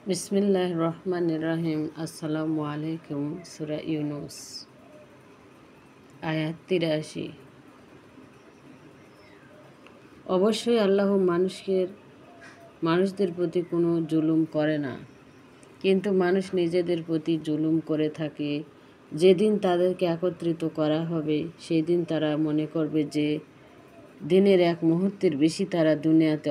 বিসমিল্লাহির রহমানির রহিম। আসসালামু আলাইকুম। সূরা ইউনূস আয়াত ৮৩। অবশ্যই আল্লাহ মানুষদের প্রতি কোনো জুলুম করে না, কিন্তু মানুষ নিজেদের প্রতি জুলুম করে থাকে। যেদিন তাদেরকে একত্রিত করা হবে সেদিন তারা মনে করবে যে দিনের এক মুহূর্তের বেশি তারা দুনিয়াতে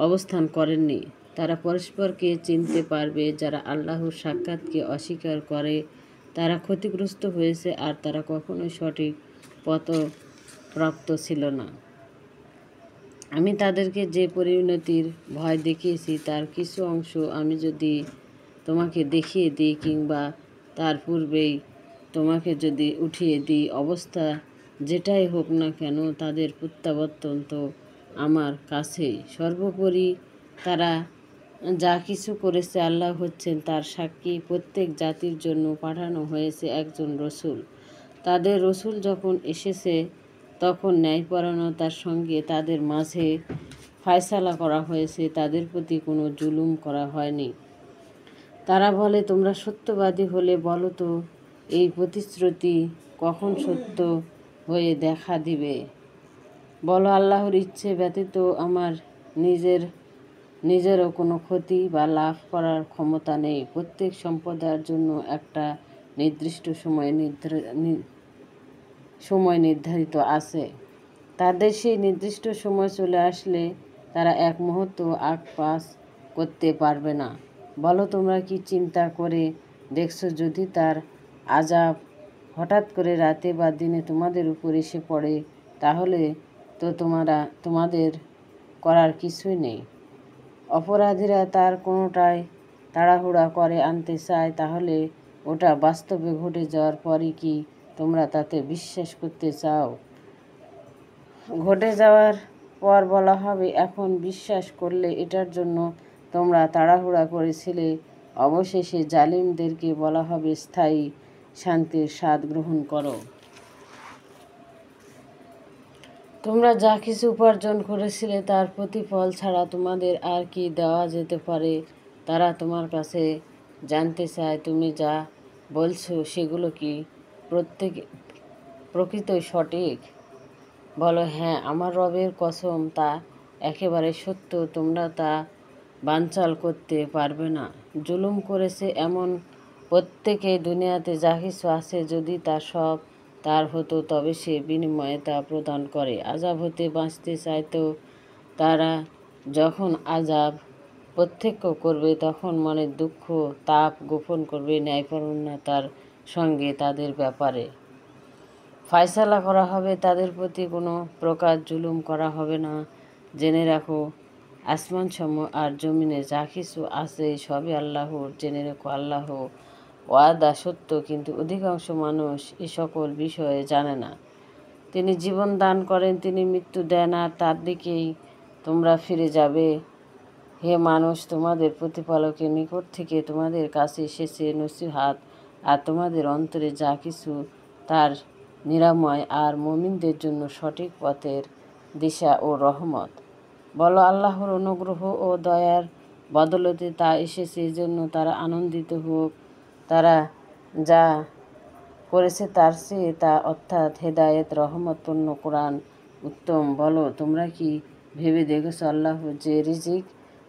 অবস্থান করেননি। তারা পরস্পরকে চিনতে পারবে। যারা আল্লাহর সাক্ষাৎকে অস্বীকার করে তারা ক্ষতিগ্রস্ত হয়েছে, আর তারা কখনোই সঠিক পথপ্রাপ্ত ছিল না। আমি তাদেরকে যে পরিণতির ভয় দেখিয়েছি তার কিছু অংশ আমি যদি তোমাকে দেখিয়ে দিই, কিংবা তার পূর্বেই তোমাকে যদি উঠিয়ে দিই, অবস্থা যেটাই হোক না কেন তাদের প্রত্যাবর্তন তো আমার কাছেই। সর্বোপরি তারা যা কিছু করেছে আল্লাহ হচ্ছেন তার সাক্ষী। প্রত্যেক জাতির জন্য পাঠানো হয়েছে একজন রসুল। তাদের রসুল যখন এসেছে তখন ন্যায়পরায়ণতার সঙ্গে তাদের মাঝে ফয়সালা করা হয়েছে, তাদের প্রতি কোনো জুলুম করা হয়নি। তারা বলে, তোমরা সত্যবাদী হলে বলো তো এই প্রতিশ্রুতি কখন সত্য হয়ে দেখা দিবে। বলো, আল্লাহর ইচ্ছে ব্যতীত আমার নিজেরও কোনো ক্ষতি বা লাভ করার ক্ষমতা নেই। প্রত্যেক সম্প্রদায়ের জন্য একটা নির্দিষ্ট সময় নির্ধারিত আছে। তাদের সেই নির্দিষ্ট সময় চলে আসলে তারা এক মুহূর্ত আগ পাস করতে পারবে না। বলো, তোমরা কি চিন্তা করে দেখছো যদি তার আযাব হঠাৎ করে রাতে বা দিনে তোমাদের উপর এসে পড়ে, তাহলে তো তোমাদের করার কিছুই নেই। অপরাধীরা তার কোনোটাই তাড়াহুড়া করে আনতে চায়, তাহলে ওটা বাস্তবে ঘটে যাওয়ার পরই কি তোমরা তাতে বিশ্বাস করতে চাও? ঘটে যাওয়ার পর বলা হবে, এখন বিশ্বাস করলে এটার জন্য তোমরা তাড়াহুড়া করেছিলে। অবশেষে জালিমদেরকে বলা হবে, স্থায়ী শান্তির স্বাদ গ্রহণ করো। তোমরা যা কিছু উপার্জন করেছিলে তার প্রতিফল ছাড়া তোমাদের আর কি দেওয়া যেতে পারে? তারা তোমার কাছে জানতে চায় তুমি যা বলছো সেগুলো কি প্রকৃতই সঠিক? বলো, হ্যাঁ, আমার রবের কসম, তা একেবারে সত্য। তোমরা তা বানচাল করতে পারবে না। জুলুম করেছে এমন প্রত্যেকেই দুনিয়াতে যা কিছু আছে, যদি তা সব তার হতো তবে সে বিনিময়ে তা প্রদান করে। আযাব হতে বাঁচতে চাইতো তারা যখন আযাব প্রত্যক্ষ করবে তখন মনের দুঃখ তাপ গোপন করবে। ন্যায়পরায়ণতার সঙ্গে তাদের ব্যাপারে ফয়সালা করা হবে। তাদের প্রতি কোনো প্রকার জুলুম করা হবে না। জেনে রাখো, আসমানসমূহ আর জমিনে যা কিছু আছে সবই আল্লাহর। জেনে রেখো, আল্লাহ ওয়াদা সত্য, কিন্তু অধিকাংশ মানুষ এ সকল বিষয়ে জানে না। তিনি জীবন দান করেন, তিনি মৃত্যু দেন, আর তার দিকেই তোমরা ফিরে যাবে। হে মানুষ, তোমাদের প্রতিপালকের নিকট থেকে তোমাদের কাছে এসেছে নসিহত, আর তোমাদের অন্তরে যা কিছু তার নিরাময়, আর মুমিনদের জন্য সঠিক পথের দিশা ও রহমত। বলো, আল্লাহর অনুগ্রহ ও দয়ার বদলতে তা এসেছে, এজন্য তারা আনন্দিত হোক। তারা যা করেছে তার চেয়ে তা, অর্থাৎ হেদায়েত রহমতপূর্ণ কোরআন উত্তম। বলো, তোমরা কি ভেবে দেখেছ আল্লাহ যে রিজিক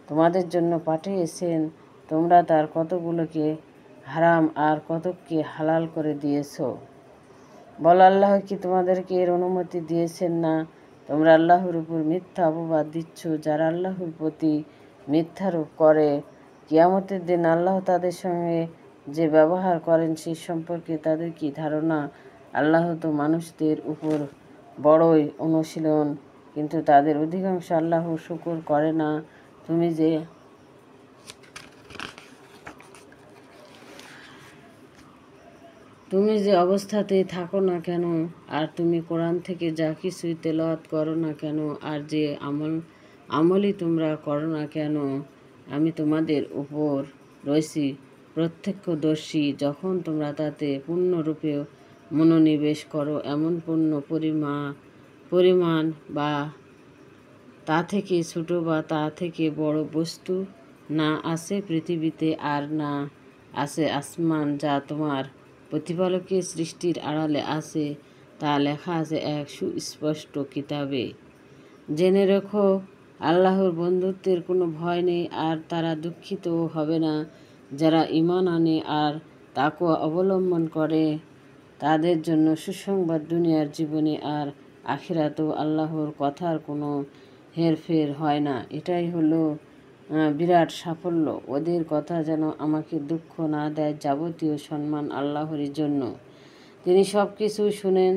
তোমাদের জন্য পাঠিয়েছেন, তোমরা তার কতগুলোকে হারাম আর কতককে হালাল করে দিয়েছ? বলো, আল্লাহ কি তোমাদেরকে এর অনুমতি দিয়েছেন না? তোমরা আল্লাহর উপর মিথ্যা অপবাদ দিচ্ছ। যারা আল্লাহর প্রতি মিথ্যারোপ করে, কিয়ামতের দিন আল্লাহ তাদের সঙ্গে যে ব্যবহার করেন সে সম্পর্কে তাদের কি ধারণা? আল্লাহ তো মানুষদের উপর বড়ই অনুশীলন, কিন্তু তাদের অধিকাংশ আল্লাহর শুকর করে না। তুমি যে অবস্থাতেই থাকো না কেন, আর তুমি কোরআন থেকে যা কিছুই তেলাওয়াত করো না কেন, আর যে আমলই তোমরা করো না কেন, আমি তোমাদের উপর রয়েছি প্রত্যক্ষদর্শী। যখন তোমরা তাতে পূর্ণরূপে মনোনিবেশ করো, এমন পূর্ণ পরিমাণ বা তা থেকে ছোট বা তা থেকে বড় বস্তু না আছে পৃথিবীতে আর না আছে আসমান, যা তোমার প্রতিপালকের সৃষ্টির আড়ালে আছে, তা লেখা আছে এক সুস্পষ্ট কিতাবে। জেনে রেখো, আল্লাহর বন্ধুত্বের কোনো ভয় নেই, আর তারা দুঃখিতও হবে না যারা ঈমান আনে আর তাকওয়া অবলম্বন করে। তাদের জন্য সুসংবাদ দুনিয়ার জীবনে আর আখিরাতেও। আল্লাহর কথার কোনো হেরফের হয় না। এটাই হলো বিরাট সাফল্য। ওদের কথা যেন আমাকে দুঃখ না দেয়। যাবতীয় সম্মান আল্লাহরই জন্য। তিনি সব কিছু শুনেন,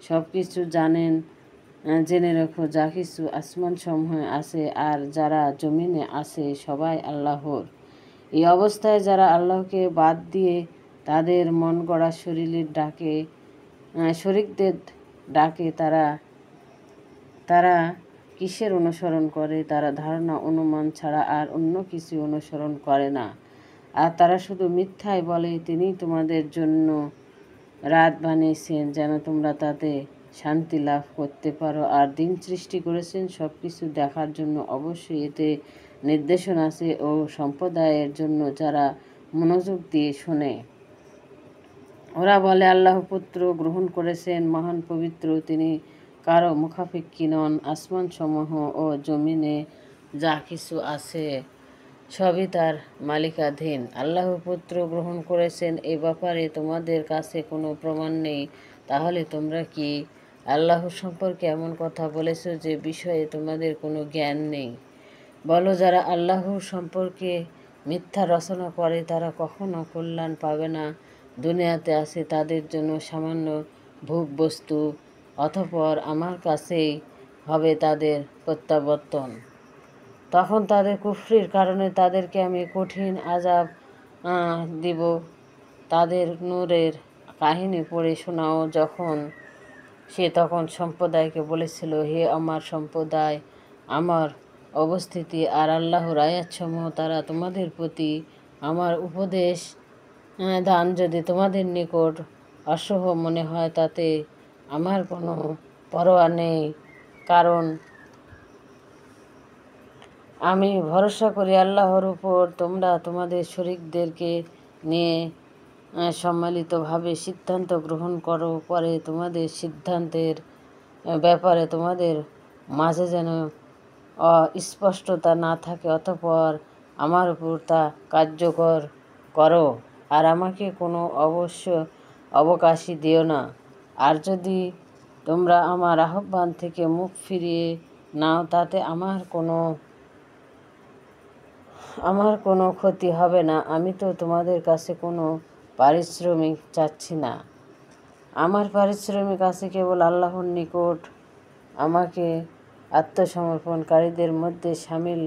সব কিছু জানেন। জেনে রেখো, যা কিছু আসমান সমূহে আছে আর যারা জমিনে আছে, সবাই আল্লাহর। এই অবস্থায় যারা আল্লাহকে বাদ দিয়ে তাদের মন গড়া শরীকদের ডাকে, তারা কিসের অনুসরণ করে? তারা ধারণা অনুমান ছাড়া আর অন্য কিছু অনুসরণ করে না। আর তারা শুধু মিথ্যাই বলে। তিনি তোমাদের জন্য রাত বানিয়েছেন যেন তোমরা তাতে শান্তি লাভ করতে পারো, আর দিন সৃষ্টি করেছেন সব কিছু দেখার জন্য। অবশ্যই এতে নির্দেশন আছে ও সম্প্রদায়ের জন্য যারা মনোযোগ দিয়ে শোনে। ওরা বলে, আল্লাহ পুত্র গ্রহণ করেছেন, মহান পবিত্র তিনি, কারো মুখাপেক্ষী নন। আসমানসমূহ ও জমিনে যা কিছু আছে সবই তার মালিকাধীন। আল্লাহ পুত্র গ্রহণ করেছেন, এ ব্যাপারে তোমাদের কাছে কোনো প্রমাণ নেই। তাহলে তোমরা কি আল্লাহ সম্পর্কে এমন কথা বলেছ যে বিষয়ে তোমাদের কোনো জ্ঞান নেই? বলো, যারা আল্লাহ সম্পর্কে মিথ্যা রচনা করে তারা কখনো কল্যাণ পাবে না। দুনিয়াতে আছে তাদের জন্য সামান্য ভোগ বস্তু, অতঃপর আমার কাছেই হবে তাদের প্রত্যাবর্তন। তখন তাদের কুফরির কারণে তাদেরকে আমি কঠিন আযাব দিব। তাদের নূরের কাহিনী পড়ে শোনাও। সে তখন সম্প্রদায়কে বলেছিল, হে আমার সম্প্রদায়, আমার অবস্থিতি আর আল্লাহর আয়াতসমূহ তারা তোমাদের প্রতি আমার উপদেশ দান যদি তোমাদের নিকট অসহ্য মনে হয়, তাতে আমার কোনো পরোয়া নেই, কারণ আমি ভরসা করি আল্লাহর উপর। তোমরা তোমাদের শরীকদেরকে নিয়ে সম্মিলিতভাবে সিদ্ধান্ত গ্রহণ করো, পরে তোমাদের সিদ্ধান্তের ব্যাপারে তোমাদের মাঝে যেন অস্পষ্টতা না থাকে। অতঃপর আমার উপর তা কার্যকর করো আর আমাকে কোনো অবকাশই দিও না। আর যদি তোমরা আমার আহ্বান থেকে মুখ ফিরিয়ে নাও, তাতে আমার কোনো ক্ষতি হবে না। আমি তো তোমাদের কাছে কোনো পারিশ্রমিক চাচ্ছি না। আমার পারিশ্রমিক আছে কেবল আল্লাহর নিকট। আমাকে আত্মসমর্পণকারীদের মধ্যে সামিল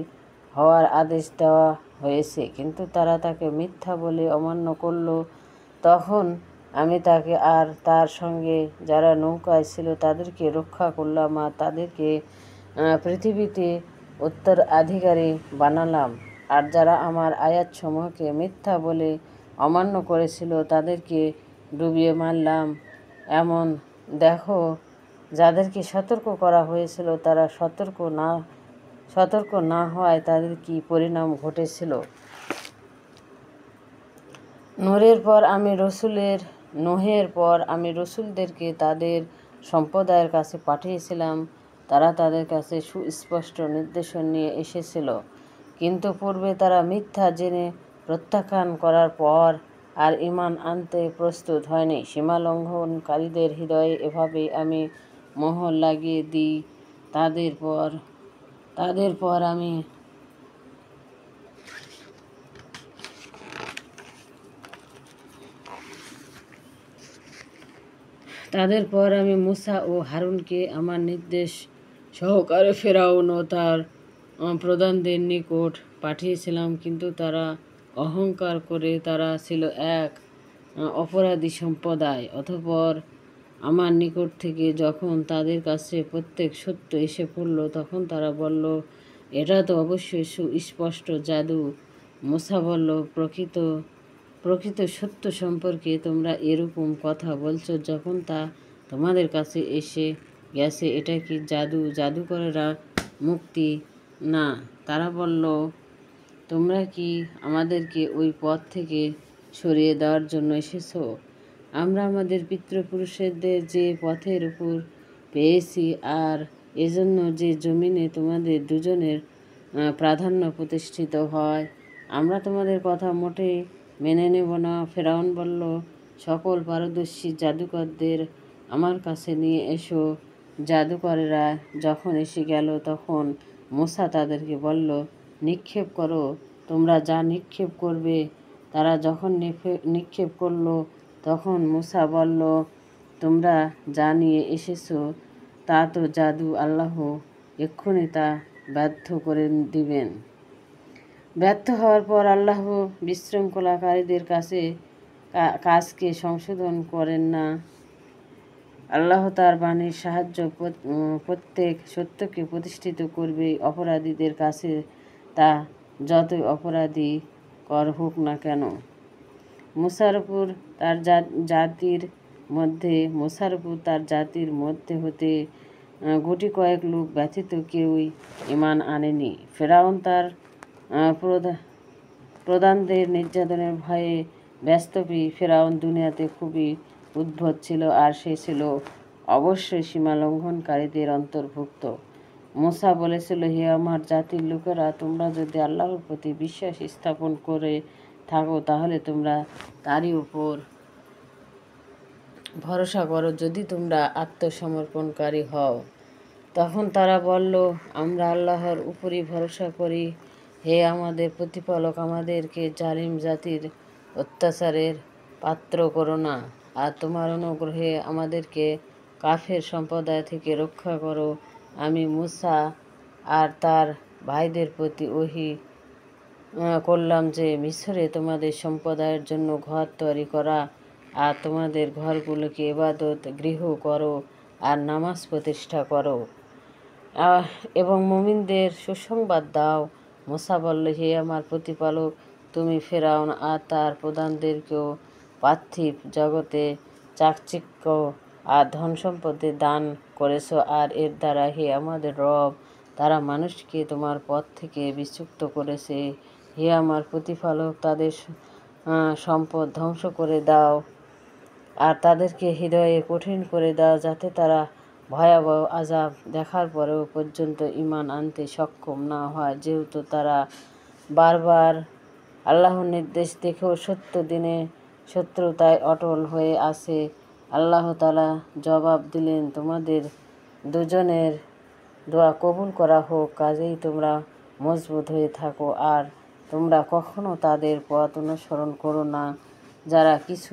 হওয়ার আদেশ দেওয়া হয়েছে, কিন্তু তারা তাকে মিথ্যা বলে অমান্য করল। তখন আমি তাকে আর তার সঙ্গে যারা নৌকায় ছিল তাদেরকে রক্ষা করলাম আর তাদেরকে পৃথিবীতে উত্তরাধিকারী বানালাম। আর যারা আমার আয়াতসমূহকে মিথ্যা বলে অমান্য করেছিল তাদেরকে ডুবিয়ে মারলাম। এমন দেখো, যাদেরকে সতর্ক করা হয়েছিল তারা সতর্ক না হওয়ায় তাদের কি পরিণাম ঘটেছিল। নোহের পর আমি রসুলদেরকে তাদের সম্প্রদায়ের কাছে পাঠিয়েছিলাম। তারা তাদের কাছে সুস্পষ্ট নির্দেশন নিয়ে এসেছিল, কিন্তু পূর্বে তারা মিথ্যা জেনে প্রত্যাখ্যান করার পর আর ঈমান আনতে প্রস্তুত হয়নি। সীমা লঙ্ঘনকারীদের হৃদয়ে এভাবেই আমি মোহর লাগিয়ে দিই। তাদের পর আমি মূসা ও হারুনকে আমার নির্দেশ সহকারে ফেরাউন ও তার প্রধানদের নিকট পাঠিয়েছিলাম, কিন্তু তারা অহংকার করে তারা ছিল এক অপরাধী সম্প্রদায়। অতঃপর আমার নিকট থেকে যখন তাদের কাছে প্রত্যেক সত্য এসে পড়ল, তখন তারা বলল, এটা তো অবশ্যই সুস্পষ্ট জাদু। মূসা বলল, প্রকৃত সত্য সম্পর্কে তোমরা এরকম কথা বলছো যখন তা তোমাদের কাছে এসে গেছে। এটা কি জাদুকরেরা মুক্তি না? তারা বলল, তোমরা কি আমাদেরকে ওই পথ থেকে সরিয়ে দেওয়ার জন্য এসেছো? আমরা আমাদের পিতৃপুরুষদের যে পথের উপর পেয়েছি, আর এজন্য যে জমিনে তোমাদের দুজনের প্রাধান্য প্রতিষ্ঠিত হয়, আমরা তোমাদের কথা মোটেই মেনে নেব না। ফেরাউন বলল, সকল পারদর্শী জাদুকরদের আমার কাছে নিয়ে এসো। জাদুকরেরা যখন এসে গেল, তখন মূসা তাদেরকে বলল, নিক্ষেপ করো, তোমরা যা নিক্ষেপ করবে। তারা যখন নিক্ষেপ করল, তখন মূসা বলল, তোমরা যা নিয়ে এসেছো তা তো জাদু, আল্লাহ এক্ষুনি তা ব্যর্থ করে দিবেন। ব্যর্থ হওয়ার পর আল্লাহ বিশৃঙ্খলাকারীদের কাজকে সংশোধন করেন না। আল্লাহ তার বাণীর সাহায্য প্রত্যেক সত্যকে প্রতিষ্ঠিত করবে। অপরাধীদের কাছে তা যতই অপরাধী কর হোক না কেন। মুসার উপর তার জাতির মধ্যে হতে গুটি কয়েক লোক ব্যতীত কেউই ঈমান আনেনি। ফেরাউন তার প্রধানদের নির্যাতনের ভয়ে ব্যস্ত। ফেরাউন দুনিয়াতে খুবই উদ্ভট ছিল, আর সে ছিল অবশ্যই সীমা লঙ্ঘনকারীদের অন্তর্ভুক্ত। মূসা বলেছিল, হে আমার জাতির লোকেরা, তোমরা যদি আল্লাহর প্রতি বিশ্বাস স্থাপন করে থাকো, তাহলে তোমরা তারই উপর ভরসা করো। যদি তোমরা আত্মসমর্পণকারী হও। তখন তারা বলল, আমরা আল্লাহর উপরই ভরসা করি। হে আমাদের প্রতিপালক, আমাদেরকে জালিম জাতির অত্যাচারের পাত্র করো না, আর তোমার অনুগ্রহে আমাদেরকে কাফের সম্প্রদায় থেকে রক্ষা করো। আমি মূসা আর তার ভাইদের প্রতি ওহী করলাম যে, মিসরে তোমাদের সম্প্রদায়ের জন্য ঘর তৈরি করা, আর তোমাদের ঘরগুলোকে ইবাদত গৃহ করো, আর নামাজ প্রতিষ্ঠা করো, এবং মুমিনদের সুসংবাদ দাও। মূসা বলল, হে আমার প্রতিপালক, তুমি ফেরাউন আর তার প্রধানদেরকেও পার্থিব জগতে চাকচিক্য আর ধন সম্পদে দান করেছ, আর এর দ্বারা, হে আমাদের রব, তারা মানুষকে তোমার পথ থেকে বিচ্যুত করেছে। হে আমার প্রতিপালক, তাদের সম্পদ ধ্বংস করে দাও, আর তাদেরকে হৃদয়ে কঠিন করে দাও, যাতে তারা ভয়াবহ আযাব দেখার পরেও পর্যন্ত ঈমান আনতে সক্ষম না হয়। যেহেতু তারা বারবার আল্লাহর নির্দেশ দেখেও সত্য দিনে শত্রুতায় অটল হয়ে আছে। আল্লাহ তাআলা জবাব দিলেন, তোমাদের দুজনের দোয়া কবুল করা হোক, কাজেই তোমরা মজবুত হয়ে থাকো, আর তোমরা কখনো তাদের পথ অনুসরণ করো না, যারা কিছু